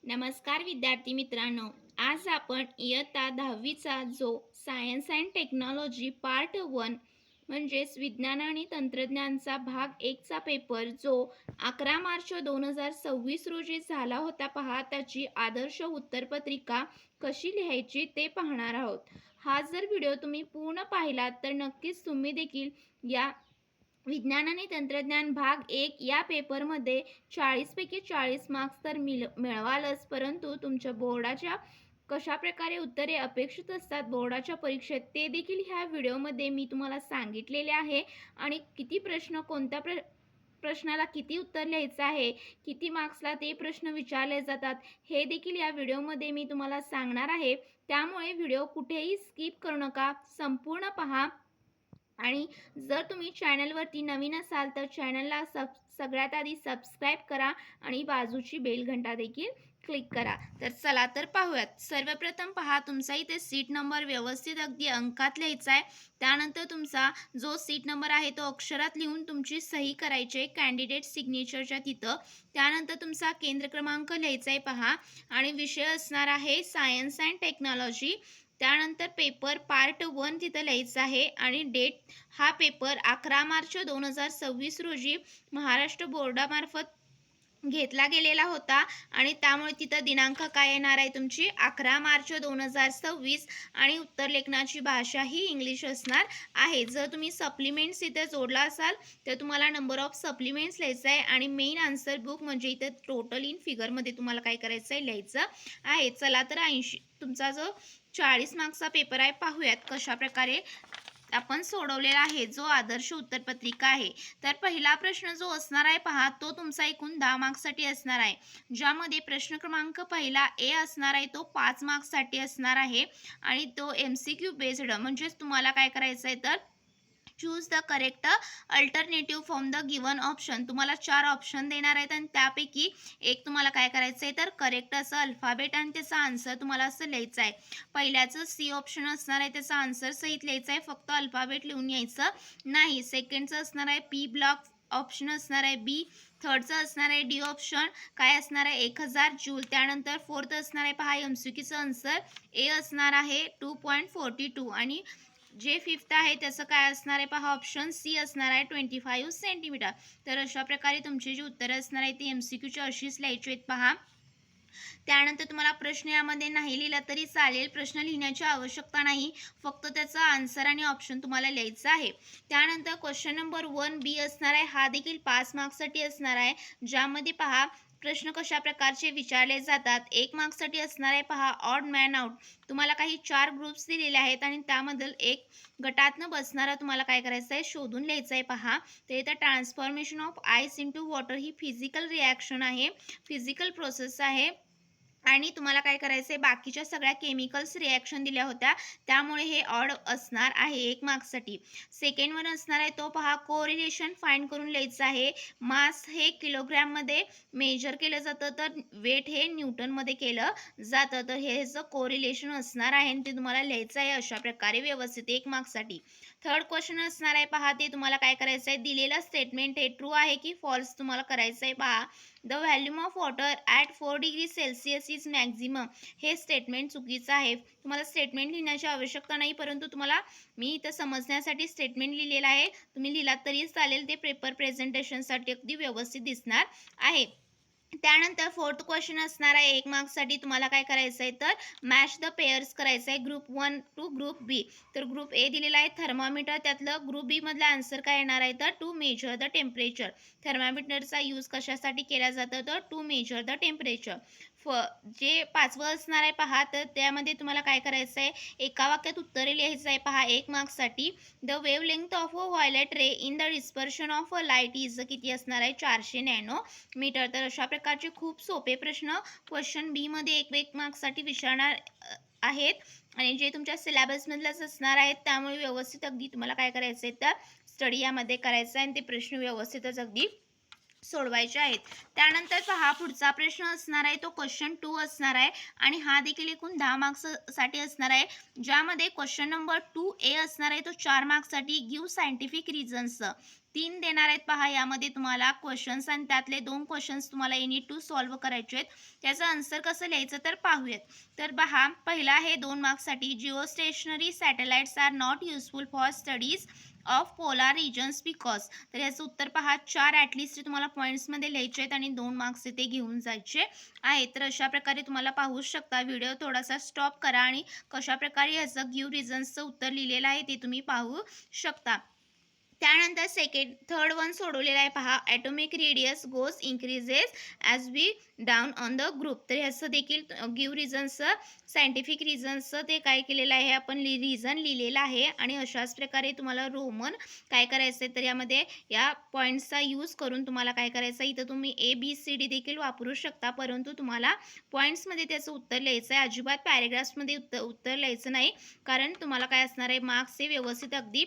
नमस्कार विद्यार्थी मित्रांनो. आज आपण इयत्ता 10वीचा जो सायन्स अँड टेक्नॉलॉजी पार्ट 1 म्हणजेच विज्ञान आणि तंत्रज्ञानचा भाग 1 चा पेपर जो 11 मार्च 2026 रोजी झाला होता पहा, त्याची आदर्श उत्तरपत्रिका कशी लिहायची ते पाहणार आहोत. हा जर व्हिडिओ तुम्ही पूर्ण पाहिलात तर नक्कीच तुम्ही देखील या विज्ञान आणि तंत्रज्ञान भाग 1 या पेपरमध्ये 40 पैकी 40 मार्क्स तर मिळवालच, परंतु तुमच्या बोर्डाच्या कशा प्रकारे उत्तरे अपेक्षित असतात बोर्डाच्या परीक्षेत ते देखील ह्या व्हिडिओमध्ये मी तुम्हाला सांगितलेले आहे. आणि किती प्रश्न कोणत्या प्रश्नाला किती उत्तर लिहायचं आहे, किती मार्क्सला ते प्रश्न विचारले जातात, हे देखील या व्हिडिओमध्ये मी तुम्हाला सांगणार आहे. त्यामुळे व्हिडिओ कुठेही स्किप करू नका, संपूर्ण पहा. आणि जर तुम्ही चॅनलवरती नवीन असाल तर चॅनलला सगळ्यात आधी सबस्क्राईब करा आणि बाजूची बेल घंटा देखील क्लिक करा. तर चला तर पाहूयात. सर्वप्रथम पहा, तुमचा इथे सीट नंबर व्यवस्थित अगदी अंकात लिहायचा आहे. त्यानंतर तुमचा जो सीट नंबर आहे तो अक्षरात लिहून तुमची सही करायची आहे कॅन्डिडेट सिग्नेचरच्या तिथं. त्यानंतर तुमचा केंद्र क्रमांक लिहायचा आहे पहा, आणि विषय असणार आहे सायन्स अँड टेक्नॉलॉजी. त्यानंतर पेपर पार्ट 1 तिथं लिहायचं आहे आणि डेट हा पेपर 11 मार्च 2026 रोजी महाराष्ट्र बोर्डामार्फत घेतला गेलेला होता. आणि त्यामुळे तिथं दिनांक काय येणार आहे तुमची 11 मार्च 2026. आणि उत्तर लेखनाची भाषा ही इंग्लिश असणार आहे. जर तुम्ही सप्लिमेंट्स इथे जोडला असाल तर तुम्हाला नंबर ऑफ सप्लिमेंट्स लिहायचं आहे आणि मेन आन्सर बुक म्हणजे इथे टोटल इन फिगरमध्ये तुम्हाला काय करायचं आहे, लिहायचं आहे. चला तर 80 तुमचा जो 40 मार्क्सचा पेपर आहे पाहूयात कशा प्रकारे आपण सोडवलेला आहे, जो आदर्श उत्तरपत्रिका आहे. तर पहिला प्रश्न जो असणार आहे पहा, तो तुमचा एकूण 10 मार्क्ससाठी असणार आहे, ज्यामध्ये प्रश्न क्रमांक पहिला ए असणार आहे तो 5 मार्क्ससाठी असणार आहे. आणि तो MCQ बेस्ड म्हणजेच तुम्हाला काय करायचं आहे तर choose the correct alternative from the given option. तुम्हाला 4 ऑप्शन देणार आहेत आणि त्यापैकी एक तुम्हाला काय करायचं आहे तर करेक्ट असं अल्फाबेट आणि त्याचा आन्सर तुम्हाला असं लिहायचं आहे. पहिल्याचं सी ऑप्शन असणार आहे, त्याचा आन्सर सहित लिहायचं आहे, फक्त अल्फाबेट लिहून यायचं नाही. सेकंडचं असणार आहे पी ब्लॉक ऑप्शन असणार आहे बी. थर्डचं असणार आहे डी ऑप्शन, काय असणार आहे 1000 जूल. त्यानंतर फोर्थ असणार आहे पहा MCQचं आन्सर ए असणार आहे 2.42. आणि जे फिफ्थ आहे त्याचं काय असणार आहे पहा, ऑप्शन सी असणार आहे 25 सेंटीमीटर. तर अशा प्रकारे तुमची जी उत्तरं असणार आहे ती MCQची अशीच लिहायची आहेत पहा. त्यानंतर तुम्हाला प्रश्न यामध्ये नाही लिहिला तरी चालेल, प्रश्न लिहिण्याची आवश्यकता नाही, फक्त त्याचा आन्सर आणि ऑप्शन तुम्हाला लिहायचं आहे. त्यानंतर क्वेश्चन नंबर 1B असणार आहे, हा देखील 5 मार्क्ससाठी असणार आहे, ज्यामध्ये पहा प्रश्न कशा प्रकारचे विचारले जातात. 1 मार्क्ससाठी असणार आहे पहा ऑड मॅन आउट. तुम्हाला काही 4 ग्रुप्स दिलेले आहेत आणि त्यामधील एक गटातनं बसणारा तुम्हाला काय करायचं आहे, शोधून लिहायचं आहे पहा. तर इथं transformation of ice into water he physical reaction आहे, फिजिकल प्रोसेस आहे. आणि तुम्हाला काय करायचं आहे, बाकीच्या सगळ्या केमिकल्स रिॲक्शन दिल्या होत्या, त्यामुळे हे ऑड असणार आहे 1 मार्क्ससाठी. सेकंड वन असणार आहे तो पहा कोरिलेशन फाइंड करून लिहायचं आहे. मास हे किलोग्रॅममध्ये मेजर केलं जातं, तर वेट हे न्यूटनमध्ये केलं जातं. तर हे ह्याचं कोरिलेशन असणार आहे आणि ते तुम्हाला लिहायचं आहे अशा प्रकारे व्यवस्थित 1 मार्क्ससाठी. थर्ड क्वेश्चन असणार आहे पहा, ते तुम्हाला काय करायचं आहे, दिलेलं स्टेटमेंट हे ट्रू आहे की फॉल्स तुम्हाला करायचं आहे पहा. The volume of water at 4 degree Celsius is maximum. हे स्टेटमेंट चुकीचं आहे. तुम्हाला स्टेटमेंट लिहिण्याची आवश्यकता नाही, परंतु तुम्हाला मी इथं समजण्यासाठी स्टेटमेंट लिहिलेलं आहे, तुम्ही लिहिलात तरी चालेल, ते पेपर प्रेझेंटेशनसाठी अगदी व्यवस्थित दिसणार आहे. त्यानंतर फोर्थ क्वेश्चन असणार आहे 1 मार्क्ससाठी, तुम्हाला काय करायचं आहे तर मॅच द पेअर्स करायचं आहे ग्रुप 1 टू ग्रुप बी. तर ग्रुप ए दिलेला आहे थर्मामीटर, त्यातलं ग्रुप बी मधला आन्सर काय येणार आहे तर टू मेजर द टेम्परेचर. थर्मामीटरचा यूज कशासाठी केला जातो तर टू मेजर द टेम्परेचर. जे 5वं असणार आहे पहा, तर त्यामध्ये तुम्हाला काय करायचं आहे, एका वाक्यात उत्तरे लिहायचं आहे पहा 1 मार्क्ससाठी. The wavelength of a violet ray in the dispersion of a light is किती असणार आहे 400 नॅनोमीटर. तर अशा प्रकारचे खूप सोपे प्रश्न क्वेश्चन बी मध्ये 1 मार्क्ससाठी विचारणार आहेत आणि जे तुमच्या सिलेबसमधलंच असणार आहेत, त्यामुळे व्यवस्थित अगदी तुम्हाला काय करायचं आहे तर स्टडी यामध्ये करायचं आहे आणि ते प्रश्न व्यवस्थितच अगदी सोडवायचे आहेत. त्यानंतर पहा पुढचा प्रश्न असणार आहे तो क्वेश्चन 2 असणार आहे आणि हा देखील एकूण 10 मार्क्ससाठी असणार आहे, ज्यामध्ये क्वेश्चन नंबर 2A असणार आहे तो 4 मार्क्ससाठी गिव्ह सायंटिफिक रिझन्स. 3 देणार आहेत पहा. यामध्ये तुम्हाला क्वेश्चन्स आणि त्यातले 2 क्वेश्चन्स तुम्हाला यू नीड टू सॉल्व्ह करायचे आहेत. त्याचं आन्सर कसं लिहायचं तर पाहूयात. तर पहा, पहिला आहे 2 मार्क्ससाठी, geostationary satellites are not useful for studies of polar regions because. तर याचं उत्तर पहा, 4 ॲटलिस्ट तुम्हाला पॉईंट्समध्ये लिहायचे आहेत आणि 2 मार्क्स इथे घेऊन जायचे आहेत. तर अशा प्रकारे तुम्हाला पाहू शकता. व्हिडिओ थोडासा स्टॉप करा आणि कशाप्रकारे याचं गिव्ह रिझन्सचं उत्तर लिहिलेलं आहे ते तुम्ही पाहू शकता. त्यानंतर थर्ड वन सोडवलेला आहे पहा. Atomic radius goes increases as we down on the group. तर ह्याचं देखील गिव्ह रिझन्सचं, सायंटिफिक रिझन्सचं ते काय केलेलं आहे, आपण रिझन लिहिलेलं आहे. आणि अशाच प्रकारे तुम्हाला रोमन काय करायचं आहे, तर यामध्ये या पॉईंट्सचा यूज करून तुम्हाला काय करायचं आहे, इथं तुम्ही ABCD देखील वापरू शकता, परंतु तुम्हाला पॉईंट्समध्ये त्याचं उत्तर लिहायचं आहे. अजिबात पॅरेग्राफ्समध्ये उत्तर लिहायचं नाही, कारण तुम्हाला काय असणार आहे, मार्क्स हे व्यवस्थित अगदी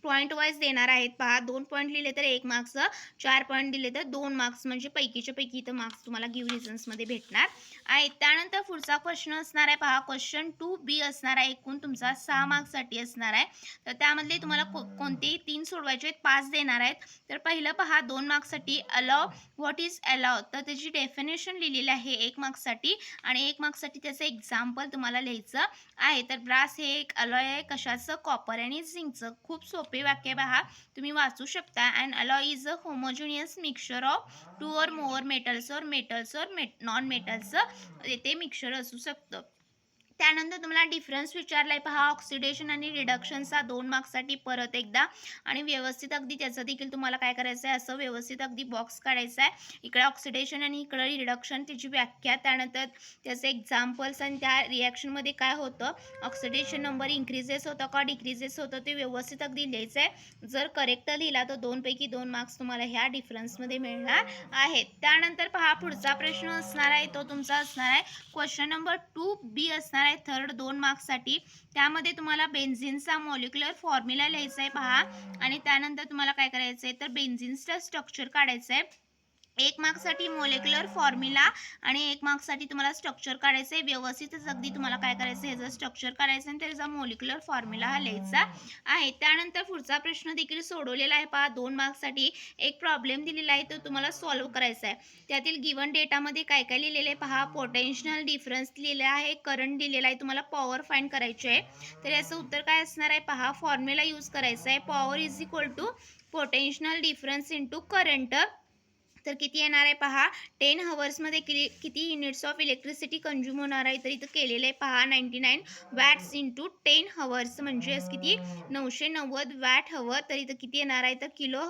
पॉईंट वाईज देणार आहेत पहा. 2 पॉईंट लिहिले तर 1 मार्क्स, 4 पॉईंट दिले तर 2 मार्क्स, म्हणजे पैकीच्या पैकी इथं मार्क्स तुम्हाला गिव्ह रिझन्समध्ये भेटणार आहेत. त्यानंतर पुढचा क्वेश्चन असणार आहे पहा, क्वेश्चन 2B असणार आहे. एकूण तुमचा 6 मार्क्ससाठी असणार आहे. तर त्यामधले तुम्हाला कोणतेही 3 सोडवायचे आहेत, 5 देणार आहेत. तर पहिलं पहा, 2 मार्क्ससाठी अलाव. व्हॉट इज अलाव, तर त्याची डेफिनेशन लिहिलेली आहे 1 मार्क्ससाठी, आणि 1 मार्क्ससाठी त्याचं एक्झाम्पल तुम्हाला लिहायचं आहे. तर ब्रास हे एक अलॉय आहे, कशाचं, कॉपर आणि झिंकचं. खूप सोपे वाक्य पहा, तुम्ही वाचू शकता. And alloy is a homogeneous mixture of 2 or more metals और नॉन मेटल्सचं येथे मिक्सचर असू शकतं. त्यानंतर तुम्हाला डिफरन्स विचारलाय पहा, ऑक्सिडेशन आणि रिडक्शनचा 2 मार्क्ससाठी परत एकदा, आणि व्यवस्थित अगदी त्याचं देखील तुम्हाला काय करायचं आहे, असं व्यवस्थित अगदी बॉक्स काढायचा आहे. इकडे ऑक्सिडेशन आणि इकडे रिडक्शन, त्याची व्याख्या, त्यानंतर त्याचे एक्झाम्पल्स, आणि त्या रिॲक्शनमध्ये काय होतं, ऑक्सिडेशन नंबर इन्क्रीजेस होतं का डिक्रीजेस होतं, ते व्यवस्थित अगदी लिहायचं आहे. जर करेक्ट लिहिला तर 2 पैकी 2 मार्क्स तुम्हाला ह्या डिफरन्समध्ये मिळणार आहेत. त्यानंतर पहा, पुढचा प्रश्न असणार आहे तो तुमचा असणार आहे क्वेश्चन नंबर 2B असणार आहे, थर्ड 2 मार्क्ससाठी. त्यामध्ये तुम्हाला बेन्झिनचा मॉलिक्युलर फॉर्म्युला लिहायचा आहे पहा, आणि त्यानंतर तुम्हाला काय करायचं आहे, तर बेन्झिनचं स्ट्रक्चर काढायचं आहे. 1 मार्क्ससाठी मॉलिक्युलर फॉर्म्युला आणि 1 मार्क्ससाठी तुम्हाला स्ट्रक्चर काढायचं आहे. व्यवस्थितच अगदी तुम्हाला काय करायचं आहे, ह्याचं स्ट्रक्चर काढायचं आणि त्याचा मॉलिक्युलर फॉर्म्युला हा लिहायचा आहे. त्यानंतर पुढचा प्रश्न देखील सोडवलेला आहे पहा, 2 मार्क्ससाठी. एक प्रॉब्लेम दिलेला आहे, तो तुम्हाला सॉल्व्ह करायचा आहे. त्यातील गिवन डेटामध्ये काय काय लिहिलेलं आहे पहा, पोटेन्शियल डिफरन्स लिहिलेला आहे, करंट दिलेला आहे, तुम्हाला पॉवर फाइंड करायची आहे. तर याचं उत्तर काय असणार आहे पहा, फॉर्म्युला यूज करायचा आहे. Power is equal to potential difference into current. तर किती येणार आहे पहा, 10 हवर्समध्ये किती युनिट्स ऑफ इलेक्ट्रिसिटी कंझ्युम होणार आहे, तर इथं केलेलं आहे पहा, 99 वॅट्स इंटू 10 हवर्स, म्हणजे किती, 990 वॅट हवर. तर इथं किती येणार आहे, तर किलो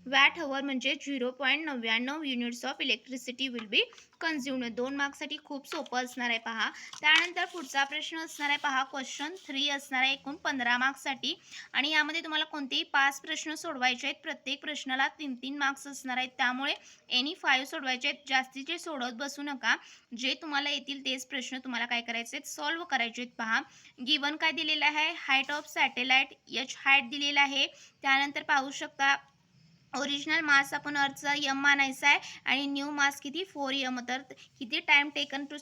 वॅट हवर, म्हणजे 0.99 units of electricity will be consumed. 2 मार्क्ससाठी खूप सोपं असणार आहे पहा. त्यानंतर पुढचा प्रश्न असणार आहे पहा, क्वेश्चन 3 असणार आहे, एकूण 15 मार्क्ससाठी, आणि यामध्ये तुम्हाला कोणतेही 5 प्रश्न सोडवायचे आहेत. प्रत्येक प्रश्नाला 3-3 मार्क्स असणार आहेत, त्यामुळे एनी 5 सोडवायचे आहेत. जास्तीचे सोडवत बसू नका, जे तुम्हाला येतील तेच प्रश्न तुम्हाला काय करायचे आहेत, सॉल्व्ह करायचे आहेत पहा. गिवन काय दिलेलं आहे, height of satellite H height दिलेला आहे. त्यानंतर पाहू शकता, ओरिजिनल मास आपण अर्थचा M मानायचा आहे, आणि न्यू मास किती, 4M. तर किती time taken to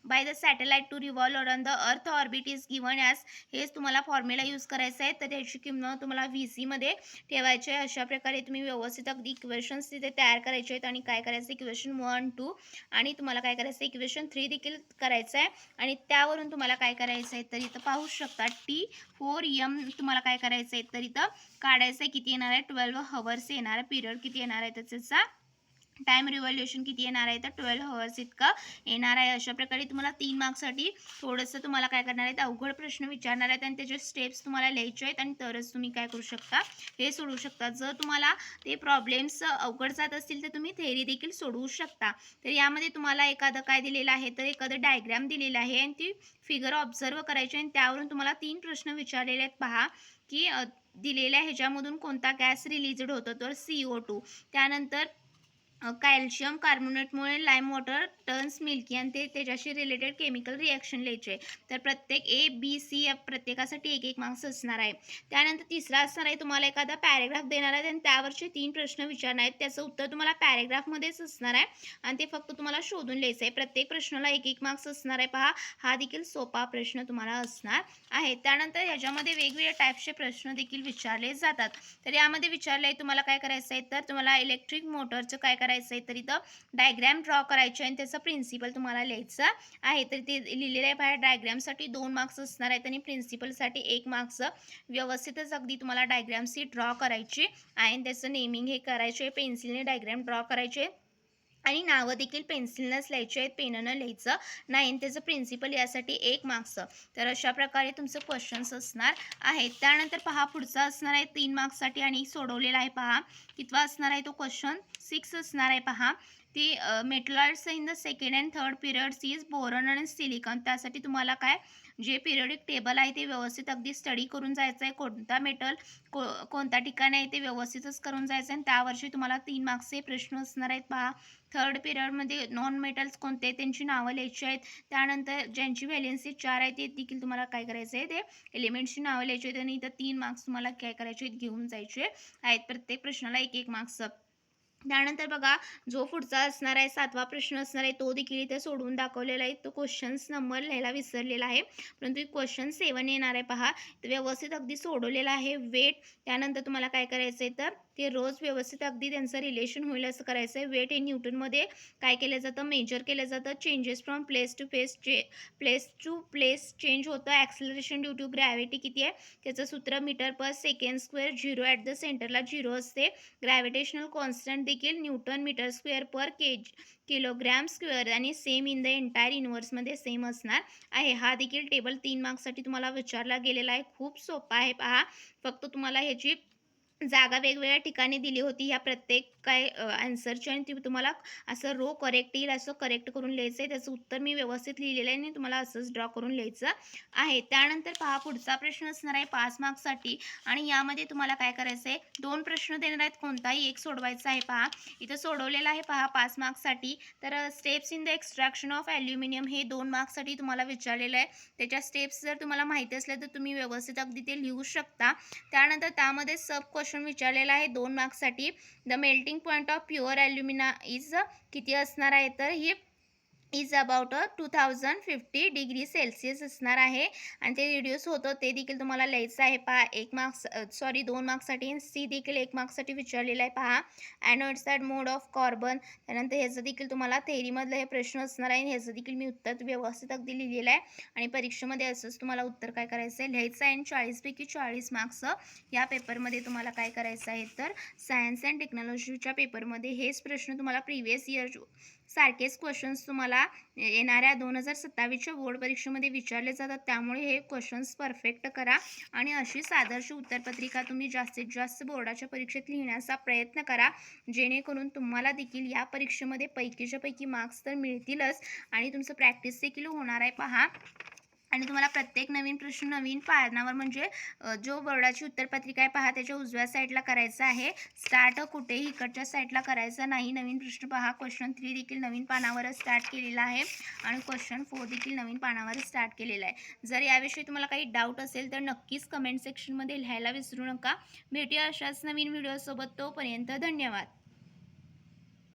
by the satellite to revolve around the earth orbit is given as, हेच तुम्हाला फॉर्म्युला यूज करायचं आहे. तर त्याची किंमत तुम्हाला VC मध्ये ठेवायची आहे. अशा प्रकारे तुम्ही व्यवस्थित अगदी इक्वेशन्स तिथे तयार करायचे आहेत, आणि काय करायचं, इक्वेशन 1, 2, आणि तुम्हाला काय करायचं, इक्वेशन 3 देखील करायचं आहे. आणि त्यावरून तुम्हाला काय करायचं आहे, तर इथं पाहू शकता T4M तुम्हाला काय करायचं आहे, तर इथं काढायचं आहे. किती येणार आहे, 12 हवर्स येणार आहे. पिरियड किती येणार आहे, त्याचा टाइम रिव्हॉल्युशन किती येणार आहे, तर 12 हवर्स इतकं येणार आहे. अशा प्रकारे तुम्हाला 3 मार्क्ससाठी थोडंसं तुम्हाला काय करणार आहेत, अवघड प्रश्न विचारणार आहेत, आणि त्याचे स्टेप्स तुम्हाला लिहायचे आहेत, आणि तरच तुम्ही काय करू शकता, हे सोडवू शकता. जर तुम्हाला ते प्रॉब्लेम्स अवघड जात असतील तर तुम्ही थेअरी देखील सोडवू शकता. तर यामध्ये तुम्हाला एखादं काय दिलेलं आहे, तर एखादं डायग्राम दिलेलं आहे, आणि ती फिगर ऑब्झर्व करायची, आणि त्यावरून तुम्हाला 3 प्रश्न विचारलेले आहेत पहा, की दिलेल्या ह्याच्यामधून कोणता गॅस रिलीजड होतो, तर CO2. त्यानंतर कॅल्शियम कार्बोनेटमुळे लाईम वॉटर टर्न्स मिल्की आणि त्याच्याशी रिलेटेड केमिकल रिॲक्शन लिहायचे. तर प्रत्येक ए, बी, सी या प्रत्येकासाठी 1-1 मार्क्स असणार आहे. त्यानंतर तिसरा असणार आहे तुम्हाला एखादा पॅराग्राफ देणार आहे आणि त्यावरचे 3 प्रश्न विचारणार आहेत. त्याचं उत्तर तुम्हाला पॅराग्राफमध्येच असणार आहे आणि ते फक्त तुम्हाला शोधून लिहायचं आहे. प्रत्येक प्रश्नाला 1-1 मार्क्स असणार आहे. पहा, हा देखील सोपा प्रश्न तुम्हाला असणार आहे. त्यानंतर याच्यामध्ये वेगवेगळ्या टाईप्सचे प्रश्न देखील विचारले जातात. तर यामध्ये विचारले आहे तुम्हाला काय करायचं आहे, तर तुम्हाला इलेक्ट्रिक मोटरचं काय करायचं आहे, तर इथं डायग्राम ड्रॉ करायचे आणि त्याचा प्रिन्सिपल तुम्हाला लिहायचा आहे. तर ते लिहिलेलं आहे बाहेर. डायग्रामसाठी 2 मार्क्स असणार आहेत आणि प्रिन्सिपलसाठी 1 मार्क्स. व्यवस्थितच अगदी तुम्हाला डायग्राम्स ही ड्रॉ करायची आणि त्याचं नेमिंग हे करायचे, पेन्सिलने डायग्राम ड्रॉ करायचे आणि नावं देखील पेन्सिलनंच लिहायची आहेत, पेननं लिहायचं नाही. आणि त्याचं प्रिन्सिपल यासाठी 1 मार्क्स. तर अशा प्रकारे तुमचं क्वेश्चन्स असणार आहेत. त्यानंतर पहा, पुढचा असणार आहे 3 मार्क्ससाठी आणि सोडवलेला आहे. पहा कितवा असणार आहे तो क्वेश्चन, 6 असणार आहे. पहा, ती metalloids in the second and third periods is boron आणि सिलिकॉन. त्यासाठी तुम्हाला काय, जे पिरियडिक टेबल आहे ते व्यवस्थित अगदी स्टडी करून जायचं आहे. कोणता मेटल कोणत्या ठिकाणी आहे ते व्यवस्थितच करून जायचं आहे आणि त्यावर्षी तुम्हाला 3 मार्क्सचे प्रश्न असणार आहेत. पहा, थर्ड पिरियडमध्ये नॉन मेटल्स कोणते त्यांची नावं लिहायची आहेत. त्यानंतर ज्यांची व्हॅलेन्सी 4 आहे ते देखील तुम्हाला काय करायचं आहे, ते एलिमेंट्सची नावं लिहायची आहेत आणि इथं 3 मार्क्स तुम्हाला काय करायचे आहेत, घेऊन जायचे आहेत. प्रत्येक प्रश्नाला 1-1 मार्क्स. त्यानंतर बघा, जो पुढचा असणार आहे 7वा प्रश्न असणार आहे तो देखील इथे सोडवून दाखवलेला आहे. तो क्वेश्चन्स नंबर लिहायला विसरलेला आहे, परंतु क्वेश्चन 7 येणार आहे. पहा, व्यवस्थित अगदी सोडवलेला आहे. वेट, त्यानंतर तुम्हाला काय करायचं आहे, तर ते रोज व्यवस्थित अगदी त्यांचं रिलेशन होईल असं करायचं आहे. वेट हे न्यूटनमध्ये काय केलं जातं, मेजर केलं जातं. Changes from place to place change होतं. ॲक्सिलरेशन ड्यू टू ग्रॅव्हिटी किती आहे, त्याचं सूत्र metre per second square. 0 at the सेंटरला 0 असते. ग्रॅव्हिटेशनल कॉन्स्टंट देखील newton metre square per kilogram square आणि सेम इन द एंटायर युनिवर्समध्ये सेम असणार आहे. हा देखील टेबल 3 मार्क्ससाठी तुम्हाला विचारला गेलेला आहे. खूप सोपा आहे. पहा, फक्त तुम्हाला ह्याची जागा वेगवेगळ्या ठिकाणी दिली होती ह्या प्रत्येक काय आन्सरची आणि ती तुम्हाला असं रो करेक्ट येईल असं करेक्ट करून लिहायचं आहे. त्याचं उत्तर मी व्यवस्थित लिहिलेलं आहे आणि तुम्हाला असंच ड्रॉ करून लिहायचं आहे. त्यानंतर पहा, पुढचा प्रश्न असणार आहे 5 मार्क्ससाठी आणि यामध्ये तुम्हाला काय करायचं आहे, 2 प्रश्न देणार आहेत, कोणताही एक सोडवायचा आहे. पहा, इथं सोडवलेलं आहे. पहा, 5 मार्क्ससाठी. तर steps in the extraction of aluminium हे 2 मार्क्ससाठी तुम्हाला विचारलेलं आहे. त्याच्या स्टेप्स जर तुम्हाला माहिती असल्या तर तुम्ही व्यवस्थित अगदी ते लिहू शकता. त्यानंतर त्यामध्ये सब क्वेश्चन विचारलेला आहे 2 मार्क्ससाठी. The melting point of pure alumina is किती असणार आहे, तर ही इज अबाउट 2050 डिग्री सेल्सिअस असणार आहे आणि ते रिड्यूस होतं ते देखील तुम्हाला लिहायचं आहे. पहा, 1 मार्क्स 2 मार्क्ससाठी. सी देखील 1 मार्क्ससाठी विचारलेलं आहे. पहा, ॲनोड्साइड मोड ऑफ कार्बन. त्यानंतर ह्याचं देखील तुम्हाला थेअरीमधलं हे प्रश्न असणार आहे. ह्याचं देखील मी उत्तर व्यवस्थित अगदी लिहिलेलं आहे आणि परीक्षेमध्ये असंच तुम्हाला उत्तर काय करायचं आहे, लिहायचं आहे आणि 40 पैकी 40 मार्क्स या पेपरमध्ये तुम्हाला काय करायचं आहे, तर सायन्स अँड टेक्नॉलॉजीच्या पेपरमध्ये हेच प्रश्न तुम्हाला प्रिव्हियस इयर सारखेच क्वेश्चन्स तुम्हाला येणाऱ्या 2027च्या बोर्ड परीक्षेमध्ये विचारले जातात. त्यामुळे हे क्वेश्चन्स परफेक्ट करा आणि अशीच आदर्श उत्तरपत्रिका तुम्ही जास्तीत जास्त बोर्डाच्या परीक्षेत लिहिण्याचा प्रयत्न करा, जेणेकरून तुम्हाला देखील या परीक्षेमध्ये पैकीच्या पैकी मार्क्स तर मिळतीलच आणि तुमचं प्रॅक्टिस देखील होणार आहे. पहा, आणि तुम्हाला प्रत्येक नवीन प्रश्न नवीन पानावर म्हणजे जो बोर्डाची उत्तरपत्रिका आहे पहा त्याच्या उजव्या साईडला करायचा आहे. स्टार्ट कुठेही इकडच्या साईडला करायचं नाही. नवीन प्रश्न पहा, क्वेश्चन 3 देखील नवीन पानावरच स्टार्ट केलेला आहे आणि क्वेश्चन 4 देखील नवीन पानावरच स्टार्ट केलेला आहे. जर याविषयी तुम्हाला काही डाऊट असेल तर नक्कीच कमेंट सेक्शनमध्ये लिहायला विसरू नका. भेटूया अशाच नवीन व्हिडिओसोबत. तोपर्यंत धन्यवाद.